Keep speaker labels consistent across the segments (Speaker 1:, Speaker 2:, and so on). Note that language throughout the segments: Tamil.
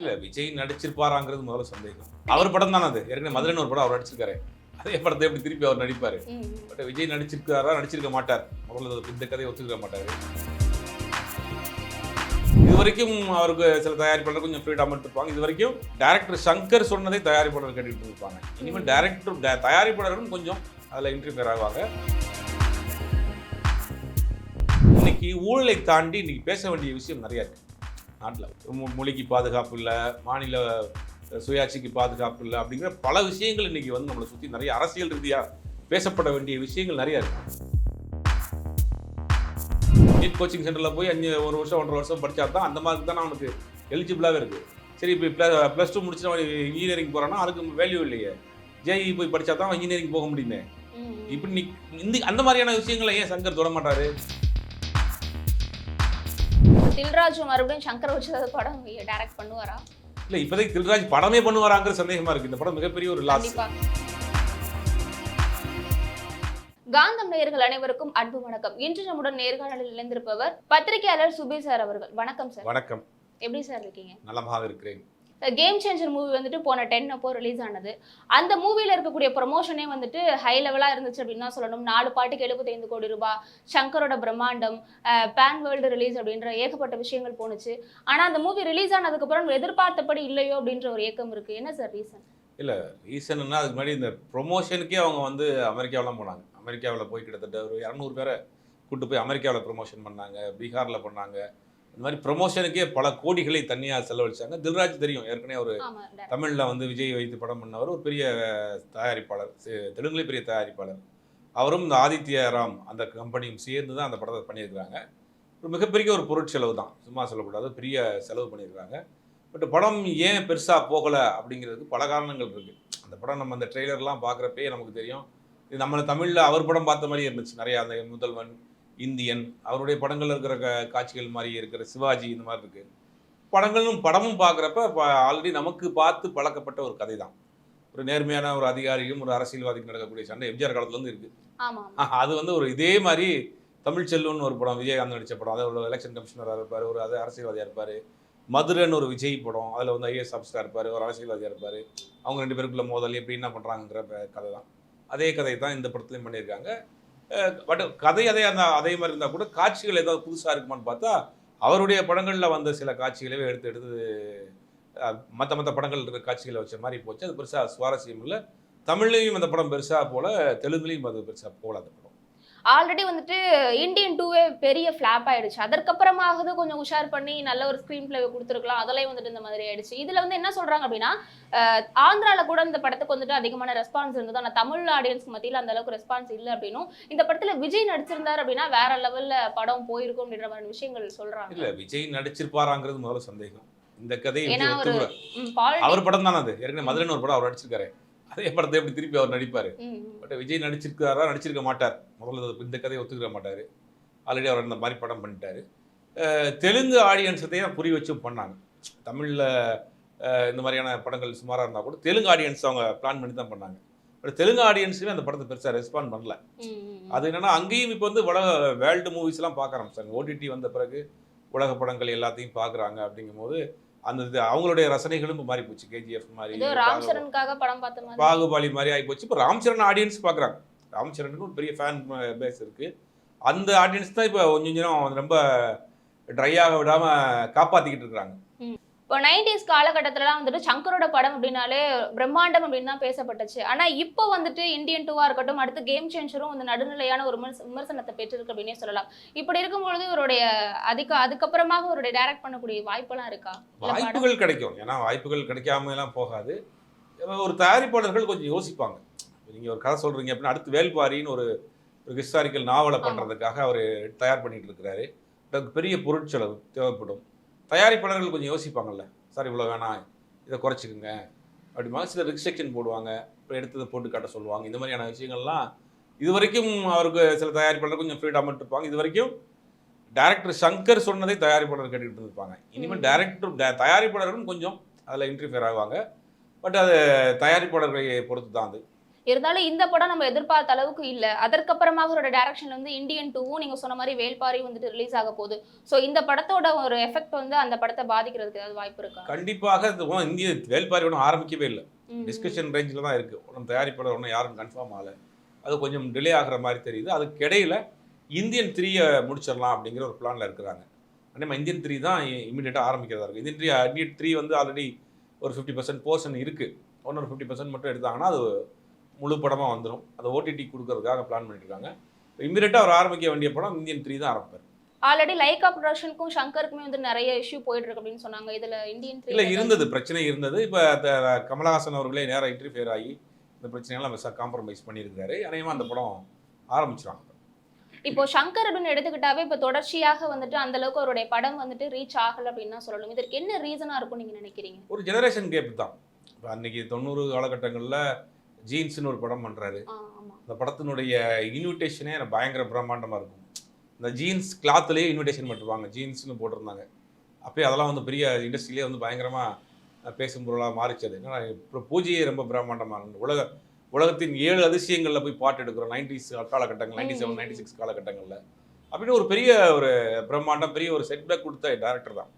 Speaker 1: இல்ல விஜய் நடிச்சிருப்பாராங்கிறது முதல்ல சந்தேகம். அவர் படம் தானே அது. ஏற்கனவே மதுரைன்னு ஒரு படம் அவர் நடிச்சிருக்காரு. அதே படத்தை எப்படி திருப்பி அவர் நடிப்பாரு? பட் விஜய் நடிச்சிருக்காரா? நடிச்சிருக்க மாட்டார். முதல்ல இந்த கதையை ஒத்துக்க மாட்டாரு. இதுவரைக்கும் அவருக்கு சில தயாரிப்பாளர் கொஞ்சம் ஃப்ரீடம் எடுத்துப்பாங்க. இதுவரைக்கும் டைரக்டர் சங்கர் சொன்னதை தயாரிப்பாளர் கேட்டுட்டு இருப்பாங்க. இனிமேல் தயாரிப்பாளரும் கொஞ்சம் அதில் இன்டர்ஃபியர் ஆவாங்க. இன்னைக்கு ஊழலை தாண்டி இன்னைக்கு பேச வேண்டிய விஷயம் நிறைய இருக்கு நாட்டில். மொழிக்கு பாதுகாப்பு இல்லை, மாநில சுயாட்சிக்கு பாதுகாப்பு இல்லை அப்படிங்கிற பல விஷயங்கள் இன்னைக்கு வந்து நம்மளை சுற்றி நிறைய அரசியல் ரீதியாக பேசப்பட வேண்டிய விஷயங்கள் நிறைய இருக்கு. நீட் கோச்சிங் சென்டரில் போய் 1 வருஷம் 1.5 வருஷம் படித்தா தான் அந்த மார்க் தான் அவனுக்கு எலிஜிபிளாகவே இருக்குது. சரி இப்போ +2 முடிச்சுட்டு அவன் இன்ஜினியரிங் போகிறான்னா அதுக்கு வேல்யூ இல்லையே. ஜேஇ போய் படித்தா தான் அவன் இன்ஜினியரிங் போக முடியுமே. இப்படி அந்த மாதிரியான விஷயங்களை ஏன் சங்கர் தொட மாட்டாரு?
Speaker 2: தில்ராஜ் மறுபடியும் சங்கர் வச்சு படம் டைரக்ட் பண்ணுவாரா?
Speaker 1: இல்ல இப்போதைக்கு தில்ராஜ் படமே பண்ணுவாராங்கிற சந்தேகமா இருக்கு. இந்த படம் மிகப்பெரிய ஒரு லாஸ்.
Speaker 2: காந்தம் நேயர்கள் அனைவருக்கும் அன்பு வணக்கம். இன்று நம்முடன் நேர்காணலில் இணைந்திருப்பவர் பத்திரிகையாளர் சுபி சார் அவர்கள். வணக்கம் சார்.
Speaker 1: வணக்கம்.
Speaker 2: எப்படி சார் இருக்கீங்க?
Speaker 1: நலமாக இருக்கிறேன்.
Speaker 2: கேம் சேஞ்சர் மூவி வந்துட்டு போன 10 அப்போ ரிலீஸ் ஆனது. அந்த மூவில இருக்கக்கூடிய ப்ரொமோஷனே வந்துட்டு ஹை லெவலா இருந்துச்சு அப்படின்னு தான் சொல்லணும். 4 பாட்டுக்கு 75 கோடி ரூபாய், சங்கரோட பிரம்மாண்டம், பேன் வேர்ல்டு ரிலீஸ் அப்படின்ற ஏகப்பட்ட விஷயங்கள் போணுச்சு. ஆனா அந்த மூவி ரிலீஸ் ஆனதுக்கு அப்புறம் எதிர்பார்த்தபடி இல்லையோ அப்படின்ற ஒரு ஏக்கம் இருக்கு. என்ன சார் ரீசன்?
Speaker 1: இல்ல ரீசன்னா அதுக்கு முன்னாடி இந்த ப்ரொமோஷனுக்கே அவங்க வந்து அமெரிக்காவெலாம் போனாங்க. அமெரிக்காவில் போய் கிட்டத்தட்ட ஒரு 200 பேரை கூட்டு போய் அமெரிக்காவில் ப்ரொமோஷன் பண்ணாங்க, பீகாரில் பண்ணாங்க. இந்த மாதிரி ப்ரொமோஷனுக்கே பல கோடிகளை தனியாக செலவழிச்சாங்க. தில்ராஜ் தெரியும், ஏற்கனவே ஒரு தமிழில் வந்து விஜய் வைத்து படம் பண்ணவர், ஒரு பெரிய தயாரிப்பாளர், தெலுங்குலேயே பெரிய தயாரிப்பாளர். அவரும் இந்த ஆதித்ய ராம் அந்த கம்பெனியும் சேர்ந்து தான் அந்த படத்தை பண்ணியிருக்கிறாங்க. ஒரு மிகப்பெரிய ஒரு பொருட்செலவு தான், சும்மா சொல்லக்கூடாது, பெரிய செலவு பண்ணியிருக்கிறாங்க. பட் படம் ஏன் பெருசாக போகலை அப்படிங்கிறதுக்கு பல காரணங்கள் இருக்குது. அந்த படம் நம்ம அந்த ட்ரெய்லர்லாம் பார்க்குறப்பே நமக்கு தெரியும், இது நம்ம தமிழில் அவர் படம் பார்த்த மாதிரி இருந்துச்சு. நிறையா அந்த முதல்வன், இந்தியன், அவருடைய படங்கள் இருக்கிற காட்சிகள் மாதிரி இருக்கிற சிவாஜி, இந்த மாதிரி இருக்குது படமும் பார்க்குறப்ப ஆல்ரெடி நமக்கு பார்த்து பழக்கப்பட்ட ஒரு கதை தான். ஒரு நேர்மையான ஒரு அதிகாரியும் ஒரு அரசியல்வாதிக்கு நடக்கக்கூடிய சண்டை எம்ஜிஆர் காலத்துலேருந்து இருக்குது. அது வந்து ஒரு இதே மாதிரி தமிழ் செல்வன் ஒரு படம், விஜயகாந்த் நடித்த படம், அதில் ஒரு எலெக்ஷன் கமிஷனராக இருப்பார், ஒரு அது அரசியல்வாதியாக இருப்பார். மதுரைன்னு ஒரு விஜய் படம், அதில் வந்து ஐஏஎஸ் ஆஃபீஸராக இருப்பார், ஒரு அரசியல்வாதியாக இருப்பார். அவங்க 2 பேருக்குள்ள மோதல் எப்படி என்ன பண்ணுறாங்கிற கதை தான். அதே கதை தான் இந்த படத்துலையும் பண்ணியிருக்காங்க. பட் கதை அதே மாதிரி இருந்தால் கூட காட்சிகள் ஏதாவது புதுசாக இருக்குமான்னு பார்த்தா அவருடைய படங்களில் வந்த சில காட்சிகளே எடுத்து மற்ற படங்கள் இருக்கிற காட்சிகளை வச்ச மாதிரி போச்சு. அது பெருசாக சுவாரஸ்யம் இல்லை. தமிழ்லையும் அந்த படம் பெருசாக போல, தெலுங்குலையும் அது பெருசாக போல. அந்த படம்
Speaker 2: ஆல்ரெடி வந்துட்டு இந்தியன் 2வே பெரிய ஃபிளாப் ஆயிடுச்சு. அதற்கப்புறமாவது கொஞ்சம் உஷார் பண்ணி நல்ல ஒரு ஸ்க்ரீன் பிளே கொடுத்துருக்கலாம். அதெல்லாம் வந்துட்டு இந்த மாதிரி ஆயிடுச்சு. இதுல வந்து என்ன சொல்றாங்க அப்படின்னா, ஆந்திரால கூட இந்த படத்துக்கு வந்துட்டு அதிகமான ரெஸ்பான்ஸ் இருந்தது. ஆனால் தமிழ் ஆடியன்ஸ்க்கு மத்தியில் அந்த அளவுக்கு ரெஸ்பான்ஸ் இல்லை அப்படின்னும், இந்த படத்துல விஜய் நடிச்சிருந்தாரு அப்படின்னா வேற லெவல்ல படம் போயிருக்கும் அப்படின்ற மாதிரி விஷயங்கள் சொல்றாங்க.
Speaker 1: இல்ல விஜய் நடிச்சிருப்பாராங்கிறது முதல்ல சந்தேகம். இந்த கதை அவர் படம் தானே அது. ஏற்கனவே மதுரைன்னு ஒரு படம் அவர் நடிச்சிருக்காரு. அதே படத்தை எப்படி திருப்பி அவர் நடிப்பார்? பட் விஜய் நடிச்சிருக்காரா? நடிச்சிருக்க மாட்டார். முதல்ல இந்த கதையை ஒத்துக்க மாட்டார். ஆல்ரெடி அவர் இந்த மாதிரி படம் பண்ணிட்டாரு. தெலுங்கு ஆடியன்ஸத்தையும் புரிய வச்சும் பண்ணாங்க. தமிழில் இந்த மாதிரியான படங்கள் சுமாராக இருந்தால் கூட தெலுங்கு ஆடியன்ஸ் அவங்க பிளான் பண்ணி தான் பண்ணாங்க. பட் தெலுங்கு ஆடியன்ஸுமே அந்த படத்தை பெருசாக ரெஸ்பாண்ட் பண்ணல. அது என்னென்னா அங்கேயும் இப்போ வந்து வேர்ல்டு மூவிஸ்லாம் பார்க்க ஆரம்பிச்சாங்க. ஓடிடி வந்த பிறகு உலக படங்கள் எல்லாத்தையும் பார்க்குறாங்க. அப்படிங்கும்போது அந்த அவங்களுடைய ரசனைகளும் மாறி போச்சு. கேஜிஎஃப் மாதிரி, பாகுபாலி மாதிரி ஆகி போச்சு. இப்போ ராம்சரண் ஆடியன்ஸ் பார்க்குறாங்க. ராம்சரனுக்கு ஒரு பெரிய ஃபேன் பேஸ் இருக்குது. அந்த ஆடியன்ஸ் தான் இப்போ கொஞ்சம் ரொம்ப ட்ரையாக விடாமல் காப்பாற்றிக்கிட்டு இருக்கிறாங்க.
Speaker 2: இப்போ 90s காலகட்டத்திலலாம் வந்துட்டு சங்கரோட படம் அப்படின்னாலே பிரம்மாண்டம் அப்படின்னு தான் பேசப்பட்டுச்சு. ஆனால் இப்போ வந்துட்டு இந்தியன் 2வா இருக்கட்டும், அடுத்து கேம் சேஞ்சரும் வந்து நடுநிலையான ஒரு விமர்சனத்தை பெற்றிருக்கு அப்படின்னே சொல்லலாம். இப்படி இருக்கும்பொழுது இவருடைய அதுக்கப்புறமாக இவருடைய டைரக்ட் பண்ணக்கூடிய வாய்ப்பெல்லாம் இருக்கா?
Speaker 1: வாய்ப்புகள் கிடைக்கும். ஏன்னா வாய்ப்புகள் கிடைக்காம எல்லாம் போகாது. ஒரு தயாரிப்பாளர்கள் கொஞ்சம் யோசிப்பாங்க. நீங்கள் ஒரு கதை சொல்கிறீங்க அப்படின்னா அடுத்து வேல்பாரின்னு ஒரு ஹிஸ்டாரிக்கல் நாவலை பண்ணுறதுக்காக அவர் தயார் பண்ணிட்டு இருக்கிறாரு. பெரிய பொருட்செலவு தேவைப்படும். தயாரிப்பாளர்கள் கொஞ்சம் யோசிப்பாங்கல்ல, சார் இவ்வளோ வேணாம், இதை குறைச்சிக்குங்க அப்படிமா சில ரிஸ்ட்ரிக்ஷன் போடுவாங்க. இப்போ எடுத்ததை போட்டு காட்ட சொல்லுவாங்க. இந்த மாதிரியான விஷயங்கள்லாம் இது வரைக்கும் அவருக்கு சில தயாரிப்பாளர் கொஞ்சம் ஃப்ரீடம் இருப்பாங்க. இது வரைக்கும் டைரக்டர் சங்கர் சொன்னதை தயாரிப்பாளர் கேட்டுக்கிட்டு இருப்பாங்க. இனிமேல் தயாரிப்பாளர்களும் கொஞ்சம் அதில் இன்டர்ஃபியர் ஆகுவாங்க. பட் அது தயாரிப்பாளர்களை பொறுத்து தான். அது
Speaker 2: இருந்தாலும் இந்த படம் நம்ம எதிர்பார்த்த அளவுக்கு இல்ல. அதற்கப்புறமாக ஒரு டைரக்ஷன்ல வந்து இந்தியன் 2வும் நீங்க சொன்ன மாரி வேள்பாரி வந்துட்டு ரிலீஸ் ஆக போகுது. சோ இந்த படத்தோட ஒரு எஃபெக்ட் வந்து அந்த படத்த பாதிக்கிறதுக்கு ஏதாவது வாய்ப்பு இருக்கா?
Speaker 1: கண்டிப்பாக இந்திய வேள்பாரி ஒன்றும் ஆரம்பிக்கவே இல்லை.
Speaker 2: ம்.
Speaker 1: டிஸ்கஷன் ரேஞ்சில் தான் இருக்குது. ஒன்றும் தயாரிப்பாளர் ஒன்றும் யாரும் கன்ஃபார்ம் ஆகலை. அது கொஞ்சம் டிலே ஆகிற மாதிரி தெரியுது. அதுக்கு இடையில இந்தியன் 3 முடிச்சிடலாம் அப்படிங்கிற ஒரு பிளானில் இருக்கிறாங்க. நம்ம இந்தியன் 3 தான் இமீடியட்டாக ஆரம்பிக்கிறதா இருக்குது. இந்தியன் 3 வந்து ஆல்ரெடி ஒரு 50% போர்ஷன் இருக்குது. இன்னொரு 50% மட்டும் எடுத்தாங்கன்னா அது முழு படமாக வந்துடும். அதை ஓடிடி கொடுக்கறதுக்காக பிளான் பண்ணிட்டு இருக்காங்க. இமீடியட்டாக அவர் ஆரம்பிக்க வேண்டிய படம் இந்தியன் 3 தான் ஆரம்பிப்பார்.
Speaker 2: ஆல்ரெடி லைகா ப்ரொடக்ஷனுக்கும் ஷங்கருக்குமே வந்து நிறைய இஷ்யூ போயிட்டு இருக்கு அப்படின்னு சொன்னாங்க. இதுல இந்தியன் 3
Speaker 1: இல்லை இருந்தது, பிரச்சனை இருந்தது. இப்போ கமலஹாசன் அவர்களே நேராக இன்டர்ஃபியர் ஆகி இந்த பிரச்சனையெல்லாம் காம்ப்ரமைஸ் பண்ணியிருக்காரு. அநேகமாக அந்த படம் ஆரம்பிச்சிடும்.
Speaker 2: இப்போ ஷங்கர் அப்படின்னு எடுத்துக்கிட்டாவே இப்போ தொடர்ச்சியாக வந்துட்டு அந்த அளவுக்கு அவருடைய படம் வந்துட்டு ரீச் ஆகல அப்படின்னு தான் சொல்லணும். இதற்கு என்ன ரீசனா இருக்கும் நீங்க நினைக்கிறீங்க?
Speaker 1: ஒரு ஜெனரேஷன் கேப் தான். இப்போ அன்னைக்கு 90 காலகட்டங்களில் ஜீன்ஸ்னு ஒரு படம் பண்ணுறாரு.
Speaker 2: ஆமா.
Speaker 1: அந்த படத்தினுடைய இன்விடேஷனே பயங்கர பிரம்மாண்டமாக இருக்கும். இந்த ஜீன்ஸ் கிளாத்லேயே இன்விடேஷன் பண்ணிருவாங்க, ஜீன்ஸ்னு போட்டிருந்தாங்க. அப்போயே அதெல்லாம் வந்து பெரிய இண்டஸ்ட்ரியிலே வந்து பயங்கரமாக பேசும் பொருளாக மாறிச்சது. ஏன்னா இப்போ பூஜையே ரொம்ப பிரம்மாண்டமாக இருந்தது. உலகத்தின் 7 அதிசயங்களில் போய் பாட்டு எடுக்கிறோம் 90s காலகட்டங்கள், 97 96 காலகட்டங்களில் அப்படின்னு ஒரு பெரிய ஒரு பிரம்மாண்டம், பெரிய ஒரு செட்பேக் கொடுத்த டேரக்டர் தான்.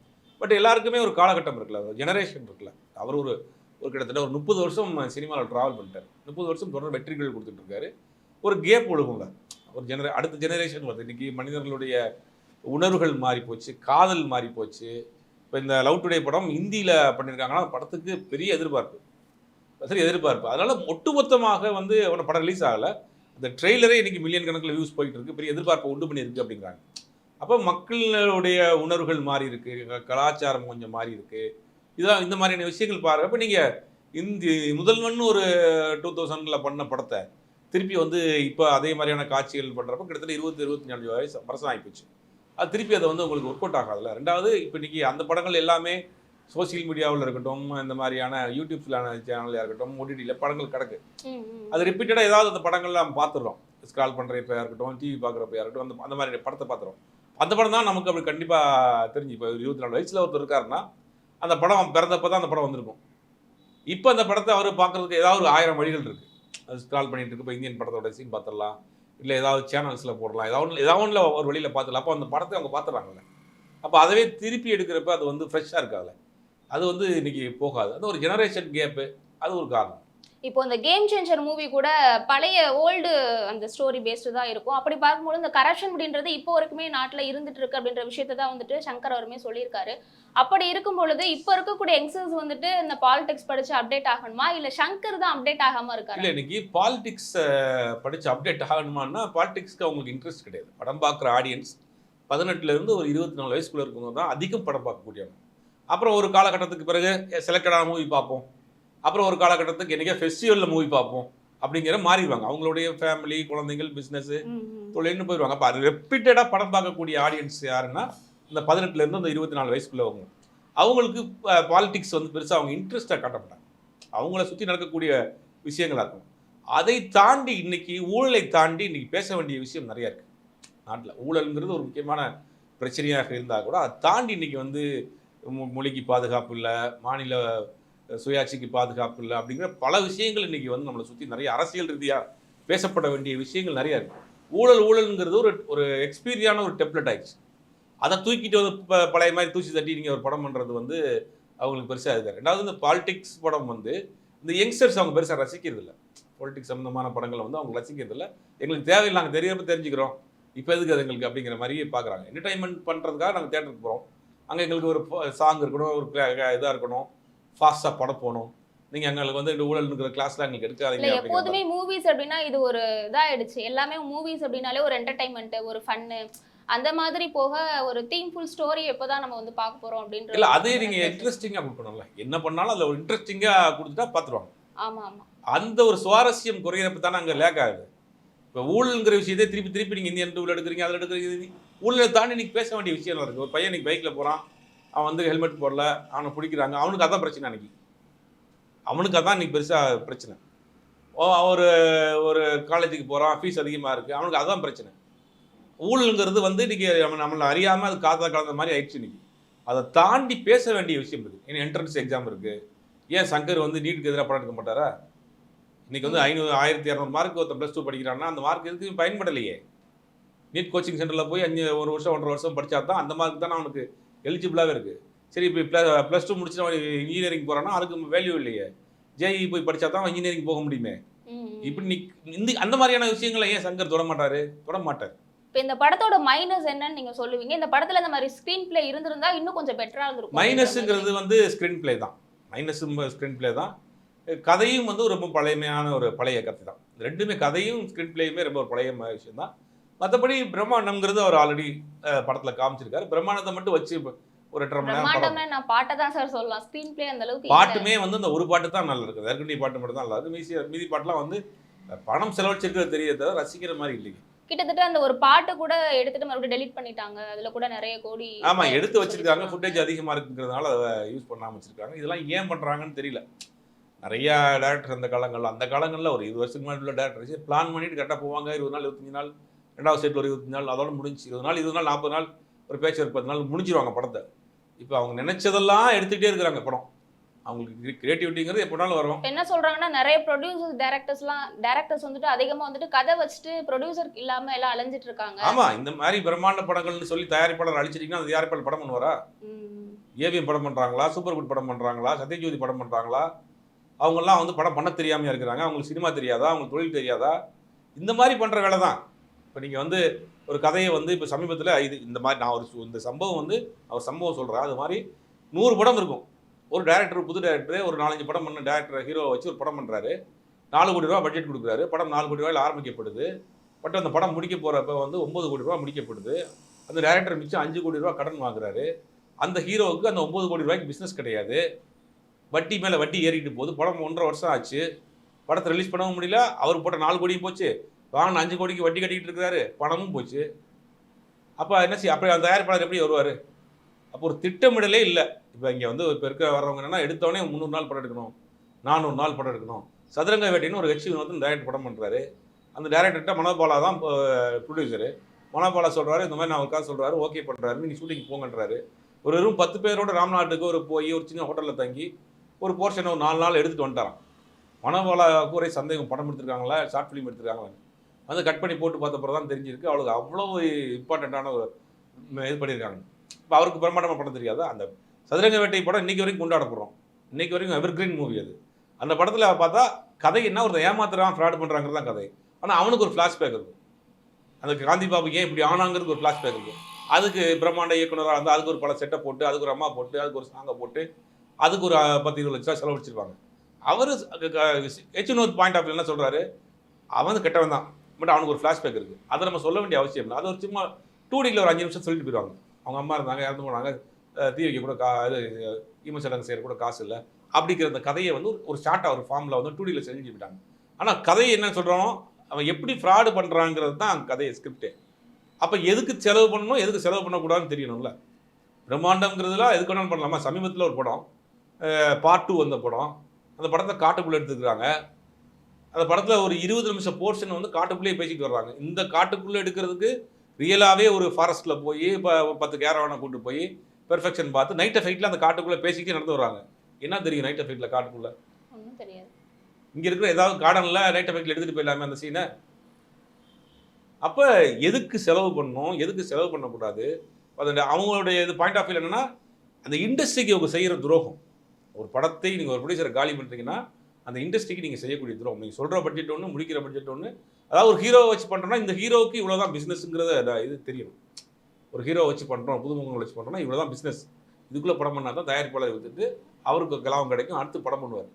Speaker 1: பட் எல்லாருக்குமே ஒரு காலகட்டம் இருக்குல்ல, ஒரு ஜெனரேஷன் இருக்குல்ல. அவர் ஒரு கிட்டத்தட்ட ஒரு 30 வருஷம் சினிமாவில் ட்ராவல் பண்ணிட்டார். 30 வருஷம் தொடர்ந்து வெற்றிகள் கொடுத்துட்டு இருக்காரு. ஒரு கேப் ஒழுகும்ல, ஒரு அடுத்த ஜெனரேஷன் வருது. இன்னைக்கு மனிதர்களுடைய உணர்வுகள் மாறி போச்சு, காதல் மாறி போச்சு. இப்போ இந்த லவ் டுடே படம் ஹிந்தியில் பண்ணியிருக்காங்கன்னா படத்துக்கு பெரிய எதிர்பார்ப்பு. அதனால ஒட்டுமொத்தமாக வந்து அவன படம் ரிலீஸ் ஆகலை. அந்த ட்ரெய்லரே இன்னைக்கு மில்லியன் கணக்கில் வியூஸ் போயிட்டு இருக்கு, பெரிய எதிர்பார்ப்பை உண்டு பண்ணியிருக்கு அப்படிங்கிறாங்க. அப்போ மக்களுடைய உணர்வுகள் மாறி இருக்கு, கலாச்சாரம் கொஞ்சம் மாறி இருக்கு. இதான் இந்த மாதிரியான விஷயங்கள் பாருங்க. இப்போ நீங்கள் முதல்வன் ஒரு 2000 பண்ண படத்தை திருப்பி வந்து இப்போ அதே மாதிரியான காட்சிகள் பண்ணுறப்ப கிட்டத்தட்ட 20-25 வருஷம் ஆகிப்போச்சு. அது திருப்பி அதை வந்து உங்களுக்கு ஒர்க் அவுட் ஆகாதுல்ல. ரெண்டாவது இப்போ இன்றைக்கி அந்த படங்கள் எல்லாமே சோசியல் மீடியாவில் இருக்கட்டும், இந்த மாதிரியான யூடியூப்ஸிலான சேனலாக இருக்கட்டும், ஓடிடியில் படங்கள் கிடக்கு. அது ரிப்பீட்டடாக ஏதாவது அந்த படங்கள்லாம் நம்ம பார்த்துடுறோம். ஸ்க்ரால் பண்ணுறப்ப இருக்கட்டும், டிவி பார்க்குறப்ப இருக்கட்டும், அந்த மாதிரி படத்தை பார்த்துறோம். அந்த படம் தான் நமக்கு அப்படி கண்டிப்பாக தெரிஞ்சு. இப்போ 24 வயசில் ஒருத்தர் இருக்காருன்னா அந்த படம் பிறந்தப்போ தான் அந்த படம் வந்திருக்கும். இப்போ அந்த படத்தை அவர் பார்க்குறதுக்கு ஏதாவது ஒரு 1000 வழிகள் இருக்குது. அது ஸ்க்ரால் பண்ணிட்டு இருக்கு. இப்போ இந்தியன் படத்தோட சீன் பார்த்துடலாம், இல்லை ஏதாவது சேனல்ஸில் போடலாம், ஏதாவது ஒன்றில் ஒரு வழியில் பார்த்துடலாம். அப்போ அந்த படத்தை அவங்க பார்த்துறாங்கல்ல. அப்போ அதவே திருப்பி எடுக்கிறப்ப அது வந்து ஃப்ரெஷ்ஷாக இருக்காதுல்ல. அது வந்து இன்னைக்கு போகாது. அது ஒரு ஜெனரேஷன் கேப்பு, அது ஒரு காரணம்.
Speaker 2: இப்போ இந்த கேம் சேஞ்சர் மூவி கூட பழைய ஓல்டு அந்த ஸ்டோரி பேஸ்டு தான் இருக்கும். அப்படி பார்க்கும்போது இந்த கரப்ஷன் அப்படின்றது இப்போ வரைக்குமே நாட்டில் இருந்துட்டு இருக்கு அப்படின்ற விஷயத்தை தான் வந்துட்டு சங்கர் அவருமே சொல்லியிருக்காரு. அப்படி இருக்கும் பொழுது இப்போ இருக்கக்கூடிய யங்ஸ்டர்ஸ் வந்துட்டு இந்த பாலிடிக்ஸ் படிச்சு அப்டேட் ஆகணுமா, இல்லை சங்கர் தான் அப்டேட் ஆகாம இருக்காரு?
Speaker 1: இல்லை, இன்னைக்கு பாலிடிக்ஸ் படிச்சு அப்டேட் ஆகணுமான்னா பாலிடிக்ஸ்க்கு அவங்களுக்கு இன்ட்ரெஸ்ட் கிடையாது. படம் பார்க்குற ஆடியன்ஸ் 18 ஒரு 24 வயசுக்குள்ள இருக்கவங்க தான் அதிகம் படம் பார்க்கக்கூடியவங்க. அப்புறம் ஒரு காலகட்டத்துக்கு பிறகு செலக்டடான மூவி பார்ப்போம், அப்புறம் ஒரு காலகட்டத்துக்கு என்றைக்கே ஃபெஸ்டிவலில் மூவி பார்ப்போம் அப்படிங்கிற மாறிடுவாங்க. அவங்களுடைய ஃபேமிலி, குழந்தைகள், பிஸ்னஸ், தொழில்னு போயிடுவாங்க. அப்போ அது ரெப்பீட்டடாக படம் பார்க்கக்கூடிய ஆடியன்ஸ் யாருன்னா இந்த 18 அந்த 24 வயசுக்குள்ளவங்க. அவங்களுக்கு பாலிடிக்ஸ் வந்து பெருசாக அவங்க இன்ட்ரெஸ்ட்டாக காட்டப்பட்டாங்க. அவங்கள சுற்றி நடக்கக்கூடிய விஷயங்களாக இருக்கும். அதை தாண்டி இன்னைக்கு ஊழலை தாண்டி இன்னைக்கு பேச வேண்டிய விஷயம் நிறையா இருக்குது நாட்டில். ஊழல்ங்கிறது ஒரு முக்கியமான பிரச்சனையாக இருந்தால் கூட அதை தாண்டி இன்னைக்கு வந்து மொழிக்கு பாதுகாப்பு இல்லை, மாநில சுயாட்சிக்கு பாதுகாப்பு இல்லை அப்படிங்கிற பல விஷயங்கள் இன்றைக்கி வந்து நம்மளை சுற்றி நிறைய அரசியல் ரீதியாக பேசப்பட வேண்டிய விஷயங்கள் நிறையா இருக்குது. ஊழல்ங்கிறது ஒரு எக்ஸ்பீரியான ஒரு டெம்ப்ளேட் ஆயிடுச்சு. அதை தூக்கிட்டு வந்து பழைய மாதிரி தூசி தட்டி நீங்கள் ஒரு படம் பண்ணுறது வந்து அவங்களுக்கு பெருசாக இருக்காது. ரெண்டாவது இந்த பாலிடிக்ஸ் படம் வந்து இந்த யங்ஸ்டர்ஸ் அவங்க பெருசாக ரசிக்கிறது இல்லை. பாலிடிக்ஸ் சம்மந்தமான படங்களை வந்து அவங்க ரசிக்கிறது இல்லை. எங்களுக்கு தேவையில்லை, நாங்கள் தெரியாமல் தெரிஞ்சுக்கிறோம், இப்போ எதுக்கு அது எங்களுக்கு அப்படிங்கிற மாதிரியே பார்க்குறாங்க. என்டர்டைன்மெண்ட் பண்ணுறதுக்காக நாங்கள் தேட்டருக்கு போகிறோம், அங்கே எங்களுக்கு ஒரு சாங் இருக்கணும், ஒரு இதாக இருக்கணும், ஃபாஸ்ட்டாக படம் போகணும், நீங்கள் எங்களுக்கு வந்து இந்த ஊழல் இருக்கிற கிளாஸ்லாம் எங்களுக்கு எடுக்காதீங்க.
Speaker 2: எப்போதுமே மூவிஸ் அப்படின்னா இது ஒரு இதாகிடுச்சு. எல்லாமே மூவிஸ் அப்படின்னாலே ஒரு என்டர்டைன்மெண்ட், ஒரு ஃபன்னு, அந்த மாதிரி போக ஒரு தீம்ஃபுல் ஸ்டோரி எப்போதான் நம்ம வந்து பார்க்க போகிறோம் அப்படின்ற.
Speaker 1: இல்லை, அதே நீங்கள் இன்ட்ரெஸ்டிங்காக கொடுக்கணும்ல. என்ன பண்ணாலும் அதில் ஒரு இன்ட்ரெஸ்டிங்காக கொடுத்துட்டா பார்த்துருவாங்க.
Speaker 2: ஆமாம் ஆமாம். அந்த
Speaker 1: ஒரு சுவாரஸ்யம் குறையிறப்ப தானே அங்கே லேக் ஆகுது. இப்போ ஊழல்ங்கிற விஷயத்தை திருப்பி நீங்கள் இந்தியன் டூவில் எடுக்கிறீங்க, அதில் எடுக்கிறீங்க. ஊழலை தாண்டி இன்னைக்கு பேச வேண்டிய விஷயம் இருக்குது. ஒரு பையன் இன்னைக்கு பைக்கில் போகிறான், அவன் வந்து ஹெல்மெட் போடல, அவனை பிடிக்கிறாங்க, அவனுக்கு அதான் பிரச்சனை. அன்றைக்கி அவனுக்கு அதான் இன்றைக்கி பெருசாக பிரச்சனை. ஒரு காலேஜுக்கு போகிறான், ஃபீஸ் அதிகமாக இருக்குது, அவனுக்கு அதான் பிரச்சனை. ஊழலுங்கிறது வந்து இன்றைக்கி நம்மளை அறியாமல் அது காத்தா கலந்த மாதிரி ஆயிடுச்சு. இன்றைக்கி அதை தாண்டி பேச வேண்டிய விஷயம் இருக்குது. ஏன்னா என்ட்ரன்ஸ் எக்ஸாம் இருக்குது. ஏன் சங்கர் வந்து நீட்டுக்கு எதிராக படம் எடுக்க மாட்டாரா? இன்னைக்கு வந்து 1200 மார்க் ஒருத்தன் ப்ளஸ் டூ படிக்கிறான்னா அந்த மார்க் எதுக்கு பயன்படலையே. நீட் கோச்சிங் சென்டரில் போய் 1 வருஷம் 1.5 வருஷம் படித்தா தான் அந்த மார்க் தான் அவனுக்கு எலிஜிபிளாகவே இருக்குது. சரி இப்போ ப்ளஸ் டூ முடிச்சுட்டு அவன் இன்ஜினியரிங் போகிறான்னா அதுக்கு வேல்யூ இல்லையே. ஜேஇ போய் படித்தா தான் அவன் இன்ஜினியரிங் போக முடியுமே. இப்படி அந்த மாதிரியான விஷயங்களை ஏன் சங்கர் தொட மாட்டார்.
Speaker 2: இப்போ இந்த படத்தோட மைனஸ் என்னன்னு நீங்க சொல்லுவீங்க? இந்த படத்துல இந்த மாதிரி ஸ்கிரீன் பிளே இருந்திருந்தா இன்னும் கொஞ்சம் பெட்டரா இருந்திருக்கும்.
Speaker 1: மைனஸ்ங்கிறது வந்து ஸ்கிரீன் பிளே தான். ஸ்கிரீன் பிளே தான். கதையும் வந்து ரொம்ப பழைய கதை தான். ரெண்டுமே கதையும் ஸ்கிரீன் பிளேயுமே ரொம்ப ஒரு பழைய விஷயம் தான். மற்றபடி பிரம்மாண்டம்ங்கிறது அவர் ஆல்ரெடி படத்தில் காமிச்சிருக்காரு. பிரம்மாண்டத்தை மட்டும் வச்சு ஒரு 8.5 மணி நேரம்
Speaker 2: நான் பாட்டை தான் சார் சொல்லலாம். ஸ்கிரீன் பிளே அந்த அளவுக்கு
Speaker 1: பாட்டுமே வந்து அந்த ஒரு பாட்டு தான் நல்லா இருக்குது. வேர்க்கண்டி பாட்டு மட்டும் தான் நல்லா இருக்குது. மீதி பாட்டுலாம் வந்து பணம் செலவழிச்சிருக்கிறது தெரிய தவிர ரசிக்கிற மாதிரி இல்லைங்க.
Speaker 2: கிட்டத்தட்ட அந்த ஒரு பாட்டு கூட எடுத்துட்டு மறுபடியும் டெலீட் பண்ணிட்டாங்க. அதுல கூட நிறைய கோடி
Speaker 1: எடுத்து வச்சிருக்காங்க. ஃபுட்டேஜ் அதிகமாக இருக்குங்கிறதுனால அதை யூஸ் பண்ணாமல் வச்சிருக்காங்க. இதெல்லாம் ஏன் பண்ணுறாங்கன்னு தெரியல. நிறையா டேரக்டர் அந்த காலங்களில் ஒரு 20 வருஷத்துக்கு முன்னாடி உள்ள டேரக்டர் பிளான் பண்ணிட்டு கரெக்டாக போவாங்க. 20 நாள் 25 நாள், 2வது ஸ்டேட்டில் ஒரு 25 நாள், அதோட முடிஞ்சு 20 நாள் 40 நாள் ஒரு பேச்சு ஒரு 10 நாள் முடிஞ்சிருவாங்க படத்தை. இப்போ அவங்க நினைச்சதெல்லாம் எடுத்துக்கிட்டே இருக்கிறாங்க படம். அவங்களுக்கு கிரியேட்டிவிட்டிங்கிறது எப்படினாலும் வரும்.
Speaker 2: என்ன சொல்றாங்கன்னா நிறைய ப்ரொடியூசர்ஸ் டைரக்டர்ஸ் வந்துட்டு அதிகமா வந்துட்டு கதை வச்சுட்டு ப்ரொடியூசர் இல்லாம எல்லாம் அலைஞ்சிட்டு இருக்காங்க.
Speaker 1: ஆமா, இந்த மாதிரி பிரம்மாண்ட படங்கள்னு சொல்லி தயாரிப்பாளர் அழிச்சிட்டீங்கன்னா அது தயாரிப்பாளர் படம் பண்ணுவாரா? ஏவிஎம் படம் பண்றாங்களா, சூப்பர் குட் படம் பண்றாங்களா, சத்யஜோதி படம் பண்றாங்களா? அவங்கெல்லாம் வந்து படம் பண்ண தெரியாமையா இருக்கிறாங்க. அவங்களுக்கு சினிமா தெரியாதா, அவங்களுக்கு தொழில் தெரியாதா? இந்த மாதிரி பண்ற வேலை தான். இப்போ நீங்க வந்து ஒரு கதையை வந்து இப்போ சமீபத்தில் இந்த மாதிரி நான் இந்த சம்பவம் வந்து அவர் சம்பவம் சொல்கிறேன். அது மாதிரி 100 படம் இருக்கும். ஒரு டேரக்டர், புது டேரக்டர் ஒரு 4-5 படம் பண்ண டேரக்டர் ஹீரோவை வச்சு ஒரு படம் பண்ணுறாரு. 4 கோடி ரூபா பட்ஜெட் கொடுக்குறாரு. படம் 4 கோடி ரூபாயில் ஆரம்பிக்கப்படுது. பட் அந்த படம் முடிக்க போகிறப்ப வந்து 9 கோடி ரூபா முடிக்கப்படுது. அந்த டேரக்டர் மிச்சம் 5 கோடி ரூபா கடன் வாங்குறாரு. அந்த ஹீரோவுக்கு அந்த 9 கோடி ரூபாய்க்கு பிஸ்னஸ் கிடையாது. வட்டி மேலே வட்டி ஏறிட்டு போகுது. படம் 1.5 வருஷம் ஆச்சு. படத்தை ரிலீஸ் பண்ணவும் முடியல. அவர் போட்ட 4 கோடியும் போச்சு. வாங்கின 5 கோடிக்கு வட்டி கட்டிக்கிட்டு இருக்கிறாரு. பணமும் போச்சு. அப்போ என்ன செய்ய? அப்போ அந்த தயாரிப்பாளர் எப்படி வருவார்? அப்போ ஒரு திட்டமிடலே இல்லை. இப்போ இங்கே வந்து இப்போ இருக்க வர்றவங்க என்னன்னா எடுத்தோடனே 300 நாள் படம் எடுக்கணும், 400 நாள் படம் எடுக்கணும். சதுரங்க வேட்டைன்னு ஒரு ஹெச் வினோத் டேரக்டர் படம் பண்ணுறாரு. அந்த டேரக்டர்கிட்ட மனோபாலா தான் ப்ரொடியூசரு. மனோபாலா சொல்கிறாரு, இந்த மாதிரி நான் ஒரு காசு சொல்கிறாரு, ஓகே பண்ணுறாரு, நீங்கள் ஷூட்டிங் போங்கன்றாரு. ஒரு வெறும் 10 பேரோட ராம்நாட்டுக்கு ஒரு சின்ன ஹோட்டலில் தங்கி ஒரு போர்ஷனை ஒரு 4 நாள் எடுத்துகிட்டு வந்துட்டாரான். மனோபாலாவுக்கு ஒரே சந்தேகம், படம் எடுத்துருக்காங்களா, ஷார்ட் ஃபிலிம் எடுத்துருக்காங்களா. வந்து கட் பண்ணி போட்டு பார்த்தப்பறம் தான் தெரிஞ்சிருக்கு அவளுக்கு அவ்வளோ இம்பார்ட்டண்ட்டான ஒரு இது பண்ணியிருக்காங்க. இப்போ அவருக்கு பிரம்மாண்டமாக படம் தெரியாதா? அந்த சதுரங்க வேட்டை படம் இன்றைக்கி வரைக்கும் கொண்டாடப்படுறோம். இன்றைக்கி வரைக்கும் எவர்கிரீன் மூவி அது. அந்த படத்தில் பார்த்தா கதை என்ன, ஒரு ஏமாத்துறான், ஃப்ராட் பண்ணுறாங்கிறது தான் கதை. ஆனால் அவனுக்கு ஒரு ஃப்ளாஷ்பேக் இருக்கும். அந்த காந்தி பாபுக்கு ஏன் இப்படி ஆனாங்கிறதுக்கு ஒரு ஃப்ளாஷ்பேக் இருக்கும். அதுக்கு பிரம்மாண்ட இயக்குனராக இருந்தால் அதுக்கு ஒரு பல செட்டை போட்டு, அதுக்கு ஒரு அம்மா போட்டு, அதுக்கு ஒரு சாங்கை போட்டு, அதுக்கு ஒரு 10-20 லட்சம் செலவழிச்சிருப்பாங்க. அவர் ஹெச் வினோத் பாயிண்ட் ஆஃப் என்ன சொல்கிறாரு, அவன் கெட்டவன் தான், பட் அவனுக்கு ஒரு ஃப்ளாஷ்பேக் இருக்குது. அதை நம்ம சொல்ல வேண்டிய அவசியம் இல்லை. அது ஒரு சும்மா 2Dயில் ஒரு 5 நிமிஷம் சொல்லிட்டு போயிடுவாங்க. அவங்க அம்மா இருந்தாங்க, இறந்து போனாங்க, தீ வைக்க கூட ஈமச்சடங்கு செய்கிற கூட காசு இல்லை அப்படிங்கிற அந்த கதையை வந்து ஒரு ஷார்ட்டாக ஒரு ஃபார்மில் வந்து 2Dயில் செஞ்சு விட்டாங்க. ஆனால் கதையை என்ன சொல்கிறோம், அவன் எப்படி ஃப்ராடு பண்ணுறாங்கிறது தான் கதையை ஸ்கிரிப்டே. அப்போ எதுக்கு செலவு பண்ணணும், எதுக்கு செலவு பண்ணக்கூடாதுன்னு தெரியணும்ல. பிரம்மாண்டம்ங்கிறதுலாம் எதுக்கு வேணாலும் பண்ணலாமா? சமீபத்தில் ஒரு படம் பார்ட் 2 வந்த படம், அந்த படத்தை காட்டுக்குள்ளே எடுத்துக்கிறாங்க. அந்த படத்தில் ஒரு 20 நிமிஷம் போர்ஷன் வந்து காட்டுக்குள்ளேயே பேசிட்டு வர்றாங்க. இந்த காட்டுக்குள்ளே எடுக்கிறதுக்கு ரியலாகவே ஒரு ஃபாரஸ்ட்டில் போய் இப்போ 10 கேரவானை கூட்டு போய் பெர்ஃபெக்ஷன் பார்த்து நைட் எஃபெக்டில் அந்த காட்டுக்குள்ளே பேசிக்கிட்டே நடந்து வர்றாங்க. என்ன தெரியும் நைட் எஃபெக்டில் காட்டுக்குள்ளே?
Speaker 2: ஒன்றும் தெரியாது. இங்கே
Speaker 1: இருக்கிற ஏதாவது கார்டனில் நைட் எஃபெக்டில் எடுத்துகிட்டு போயிடலாமே அந்த சீனை. அப்போ எதுக்கு செலவு பண்ணணும், எதுக்கு செலவு பண்ணக்கூடாது? அது அவங்களுடைய இது பாயிண்ட் ஆஃப் வியூ என்னென்னா, அந்த இண்டஸ்ட்ரிக்கு அவங்க செய்கிற துரோகம். ஒரு படத்தை நீங்கள் ஒரு ப்ரொடியூசரை காலி பண்ணுறீங்கன்னா அந்த இண்டஸ்ட்ரிக்கு நீங்கள் செய்யக்கூடிய துரோகம். நீங்கள் சொல்கிற பட்ஜெட் ஒன்று, முடிக்கிற பட்ஜெட் ஒன்று. அதாவது ஒரு ஹீரோவை வச்சு பண்ணுறோன்னா இந்த ஹீரோவுக்கு இவ்வளோ தான் பிஸ்னஸ்ங்கிறத இது தெரியணும். ஒரு ஹீரோவை வச்சு பண்ணுறோம், புதுமுகங்களை வச்சு பண்ணுறோன்னா இவ்வளோ தான் பிஸ்னஸ். இதுக்குள்ளே படம் பண்ணால் தான் தயாரிப்பாளர் விட்டுட்டு அவருக்கு லாபம் கிடைக்கும், அடுத்து படம் பண்ணுவார்.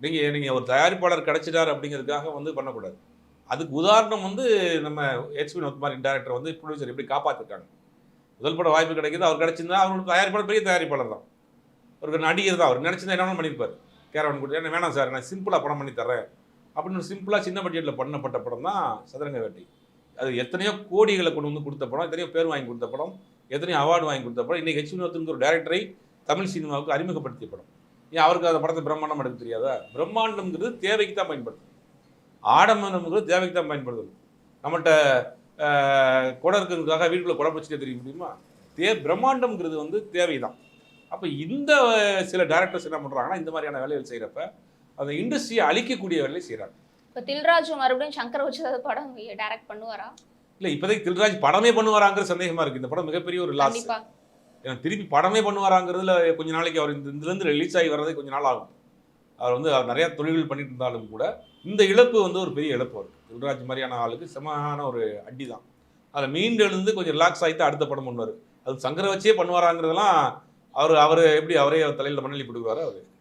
Speaker 1: நீங்கள் ஒரு தயாரிப்பாளர் கிடைச்சிட்டார் அப்படிங்கிறதுக்காக வந்து பண்ணக்கூடாது. அதுக்கு உதாரணம் வந்து நம்ம ஹெச் வினோத் மாதிரி டேரக்டர் வந்து ப்ரொடியூசர் எப்படி காப்பாற்றிருக்காங்க. முதல் படம் வாய்ப்பு கிடைக்கிது, அவர் கிடச்சிருந்தா அவருக்கு தயாரிப்பாளர் பெரிய தயாரிப்பாளர் தான், அவருக்கு நடிகர் தான். அவர் நினச்சிருந்தா என்ன பண்ணியிருப்பார், கேரவன் கொடுத்து என்ன வேணாம் சார், நான் சிம்பிளாக படம் பண்ணி தரேன் அப்படின்னு சிம்பிளாக சின்ன பட்ஜெட்டில் பண்ணப்பட்ட படம் தான் சதுரங்க வேட்டை. அது எத்தனையோ கோடிகளை கொண்டு வந்து கொடுத்த படம், எத்தனையோ பேர் வாங்கி கொடுத்த படம், எத்தனையோ அவார்டு வாங்கி கொடுத்த படம். இன்றைக்கி ஹெச் வினோத்துங்கிற ஒரு டேரக்டரை தமிழ் சினிமாவுக்கு அறிமுகப்படுத்திய படம். ஏன் அவருக்கு அந்த படத்தை பிரம்மாண்டம் எடுக்க தெரியாதா? பிரம்மாண்டம்ங்கிறது தேவைக்கு தான் பயன்படுது, ஆடம்பரம்ங்கிறது தேவைக்கு தான் பயன்படுது. நம்மள்கிட்ட குடம் இருக்கிறதுக்காக வீட்டுக்குள்ளே குடம் வச்சுட்டே தெரிய முடியுமா? பிரம்மாண்டம்ங்கிறது வந்து தேவை தான். அப்போ இந்த சில டேரக்டர்ஸ் என்ன பண்ணுறாங்கன்னா இந்த மாதிரியான வேலைகள் செய்கிறப்ப அந்த இண்டஸ்ட்ரியை அழிக்கக்கூடிய வேலையை செய்கிறாங்க.
Speaker 2: இப்ப தில்ராஜ் மறுபடியும் சங்கர் வச்சு ஏதாவது படம் டைரக்ட் பண்ணுவாரா?
Speaker 1: இல்லை இப்போதைக்கு தில்ராஜ் படமே பண்ணுவாராங்கிற சந்தேகமா இருக்கு. இந்த படம் மிகப்பெரிய ஒரு லாஸ்.
Speaker 2: கண்டிப்பா.
Speaker 1: ஏன்னா திருப்பி படமே பண்ணுவாராங்கிறதுல கொஞ்ச நாளைக்கு அவர் இதுலேருந்து ரிலீஸ் ஆகி வர்றதே கொஞ்ச நாள் ஆகும். அவர் நிறைய தொழில்கள் பண்ணிட்டு இருந்தாலும் கூட இந்த இழப்பு வந்து ஒரு பெரிய இழப்பு அவருக்கு. தில்ராஜ் மாதிரியான ஆளுக்கு செமயான ஒரு அடி தான். அதில் மீண்டு எழுந்து கொஞ்சம் ரிலாக்ஸ் ஆகிட்டு அடுத்த படம் பண்ணுவார். அது சங்கரை வச்சே பண்ணுவாராங்கிறதெல்லாம் அவர் எப்படி அவரே தலையில் மண்ணலி போட்டுக்குவாரு அவர்.